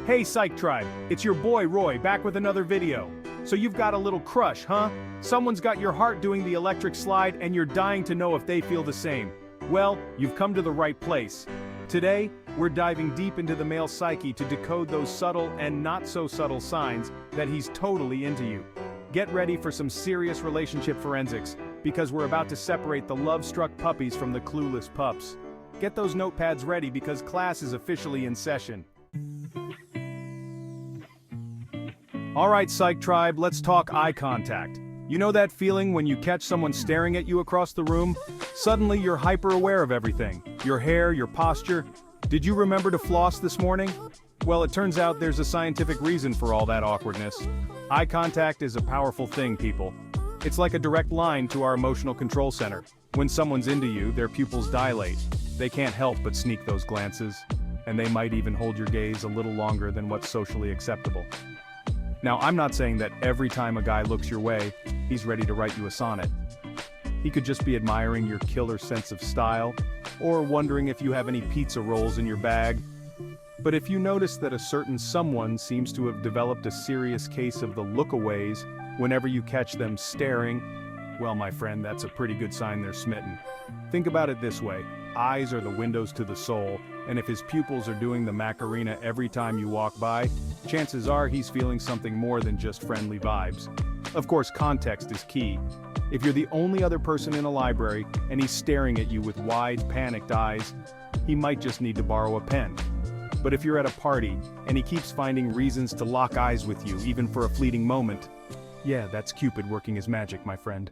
Hey Psych Tribe, it's your boy Roy back with another video. So you've got a little crush, huh? Someone's got your heart doing the electric slide and you're dying to know if they feel the same. Well, you've come to the right place. Today, we're diving deep into the male psyche to decode those subtle and not so subtle signs that he's totally into you. Get ready for some serious relationship forensics, because we're about to separate the love-struck puppies from the clueless pups. Get those notepads ready because class is officially in session. Alright Psych Tribe, let's talk eye contact. You know that feeling when you catch someone staring at you across the room? Suddenly you're hyper-aware of everything. Your hair, your posture. Did you remember to floss this morning? Well, it turns out there's a scientific reason for all that awkwardness. Eye contact is a powerful thing, people. It's like a direct line to our emotional control center. When someone's into you, their pupils dilate. They can't help but sneak those glances. And they might even hold your gaze a little longer than what's socially acceptable. Now, I'm not saying that every time a guy looks your way, he's ready to write you a sonnet. He could just be admiring your killer sense of style, or wondering if you have any pizza rolls in your bag. But if you notice that a certain someone seems to have developed a serious case of the lookaways whenever you catch them staring, well, my friend, that's a pretty good sign they're smitten. Think about it this way. Eyes are the windows to the soul, and if his pupils are doing the Macarena every time you walk by, chances are he's feeling something more than just friendly vibes. Of course, context is key. If you're the only other person in a library and he's staring at you with wide, panicked eyes, he might just need to borrow a pen. But if you're at a party and he keeps finding reasons to lock eyes with you, even for a fleeting moment, yeah, that's Cupid working his magic, my friend.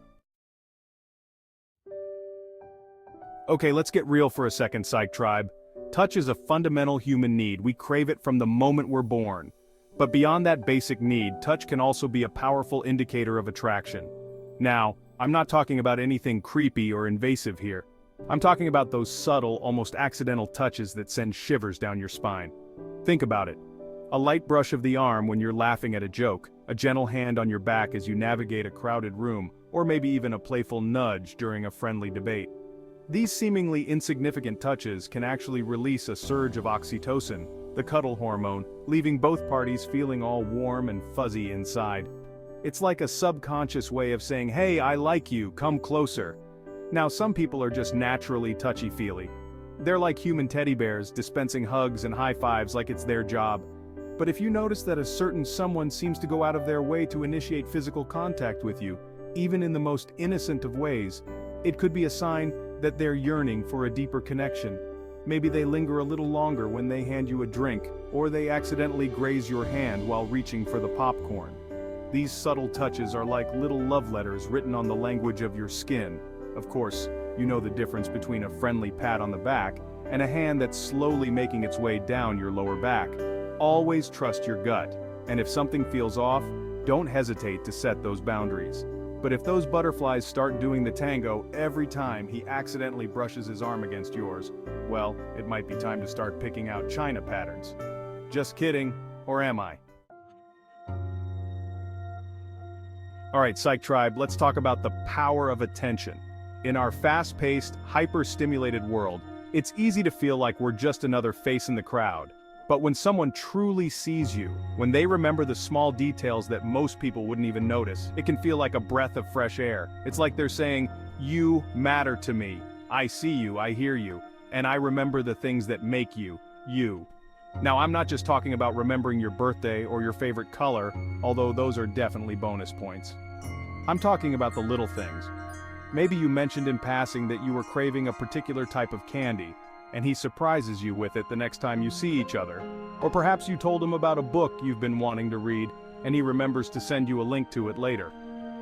Okay, let's get real for a second, Psych Tribe. Touch is a fundamental human need. We crave it from the moment we're born. But beyond that basic need, touch can also be a powerful indicator of attraction. Now, I'm not talking about anything creepy or invasive here. I'm talking about those subtle, almost accidental touches that send shivers down your spine. Think about it. A light brush of the arm when you're laughing at a joke, a gentle hand on your back as you navigate a crowded room, or maybe even a playful nudge during a friendly debate. These seemingly insignificant touches can actually release a surge of oxytocin, the cuddle hormone, leaving both parties feeling all warm and fuzzy inside. It's like a subconscious way of saying, hey, I like you, come closer. Now, some people are just naturally touchy-feely. They're like human teddy bears, dispensing hugs and high fives like it's their job. But if you notice that a certain someone seems to go out of their way to initiate physical contact with you, even in the most innocent of ways, it could be a sign that they're yearning for a deeper connection. Maybe they linger a little longer when they hand you a drink, or they accidentally graze your hand while reaching for the popcorn. These subtle touches are like little love letters written on the language of your skin. Of course, you know the difference between a friendly pat on the back and a hand that's slowly making its way down your lower back. Always trust your gut, and if something feels off, don't hesitate to set those boundaries. But if those butterflies start doing the tango every time he accidentally brushes his arm against yours, well, it might be time to start picking out China patterns. Just kidding, or am I? Alright, Psych Tribe, let's talk about the power of attention. In our fast-paced, hyper-stimulated world, it's easy to feel like we're just another face in the crowd. But when someone truly sees you, when they remember the small details that most people wouldn't even notice, it can feel like a breath of fresh air. It's like they're saying, you matter to me. I see you, I hear you, and I remember the things that make you, you. Now, I'm not just talking about remembering your birthday or your favorite color, although those are definitely bonus points. I'm talking about the little things. Maybe you mentioned in passing that you were craving a particular type of candy, and he surprises you with it the next time you see each other. Or perhaps you told him about a book you've been wanting to read, and he remembers to send you a link to it later.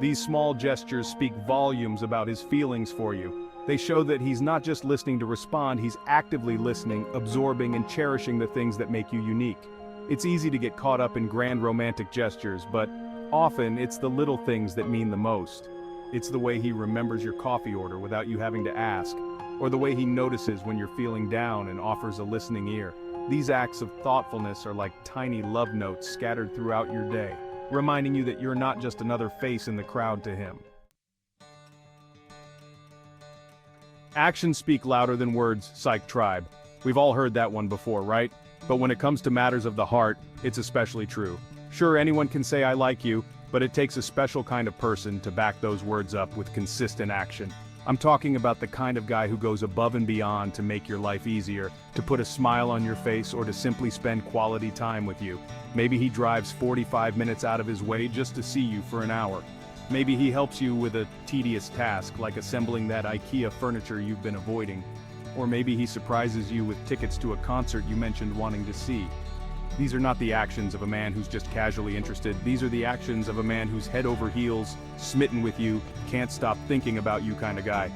These small gestures speak volumes about his feelings for you. They show that he's not just listening to respond, he's actively listening, absorbing, and cherishing the things that make you unique. It's easy to get caught up in grand romantic gestures, but often it's the little things that mean the most. It's the way he remembers your coffee order without you having to ask, or the way he notices when you're feeling down and offers a listening ear. These acts of thoughtfulness are like tiny love notes scattered throughout your day, reminding you that you're not just another face in the crowd to him. Actions speak louder than words, Psych Tribe. We've all heard that one before, right? But when it comes to matters of the heart, it's especially true. Sure, anyone can say I like you, but it takes a special kind of person to back those words up with consistent action. I'm talking about the kind of guy who goes above and beyond to make your life easier, to put a smile on your face, or to simply spend quality time with you. Maybe he drives 45 minutes out of his way just to see you for an hour. Maybe he helps you with a tedious task like assembling that IKEA furniture you've been avoiding. Or maybe he surprises you with tickets to a concert you mentioned wanting to see. These are not the actions of a man who's just casually interested. These are the actions of a man who's head over heels, smitten with you, can't stop thinking about you kind of guy.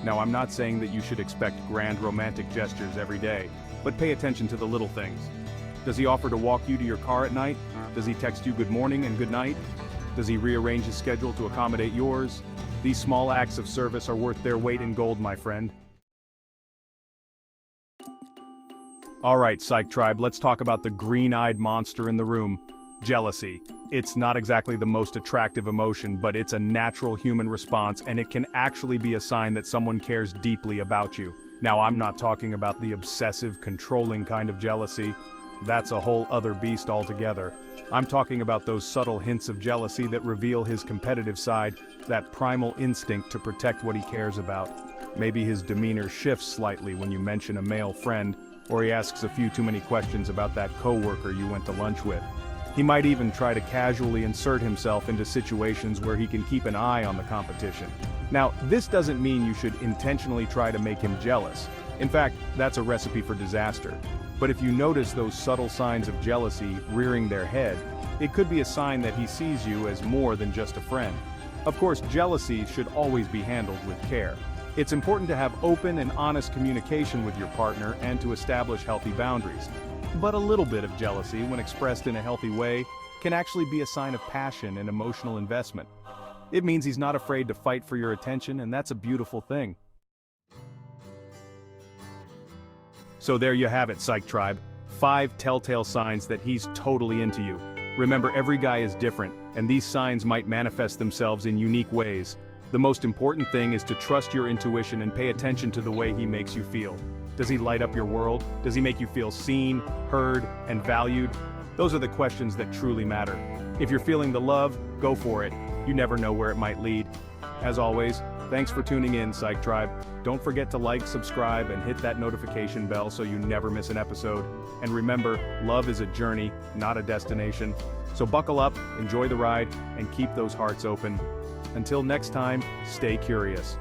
Now, I'm not saying that you should expect grand romantic gestures every day, but pay attention to the little things. Does he offer to walk you to your car at night? Does he text you good morning and good night? Does he rearrange his schedule to accommodate yours? These small acts of service are worth their weight in gold, my friend. Alright, Psych Tribe, let's talk about the green-eyed monster in the room. Jealousy. It's not exactly the most attractive emotion, but it's a natural human response, and it can actually be a sign that someone cares deeply about you. Now, I'm not talking about the obsessive, controlling kind of jealousy. That's a whole other beast altogether. I'm talking about those subtle hints of jealousy that reveal his competitive side, that primal instinct to protect what he cares about. Maybe his demeanor shifts slightly when you mention a male friend, or he asks a few too many questions about that coworker you went to lunch with. He might even try to casually insert himself into situations where he can keep an eye on the competition. Now, this doesn't mean you should intentionally try to make him jealous. In fact, that's a recipe for disaster. But if you notice those subtle signs of jealousy rearing their head, it could be a sign that he sees you as more than just a friend. Of course, jealousy should always be handled with care. It's important to have open and honest communication with your partner and to establish healthy boundaries. But a little bit of jealousy, when expressed in a healthy way, can actually be a sign of passion and emotional investment. It means he's not afraid to fight for your attention, and that's a beautiful thing. So there you have it, Psych Tribe. 5 telltale signs that he's totally into you. Remember, every guy is different, and these signs might manifest themselves in unique ways. The most important thing is to trust your intuition and pay attention to the way he makes you feel. Does he light up your world? Does he make you feel seen, heard, and valued? Those are the questions that truly matter. If you're feeling the love, go for it. You never know where it might lead. As always, thanks for tuning in, Psych Tribe. Don't forget to like, subscribe, and hit that notification bell so you never miss an episode. And remember, love is a journey, not a destination. So buckle up, enjoy the ride, and keep those hearts open. Until next time, stay curious.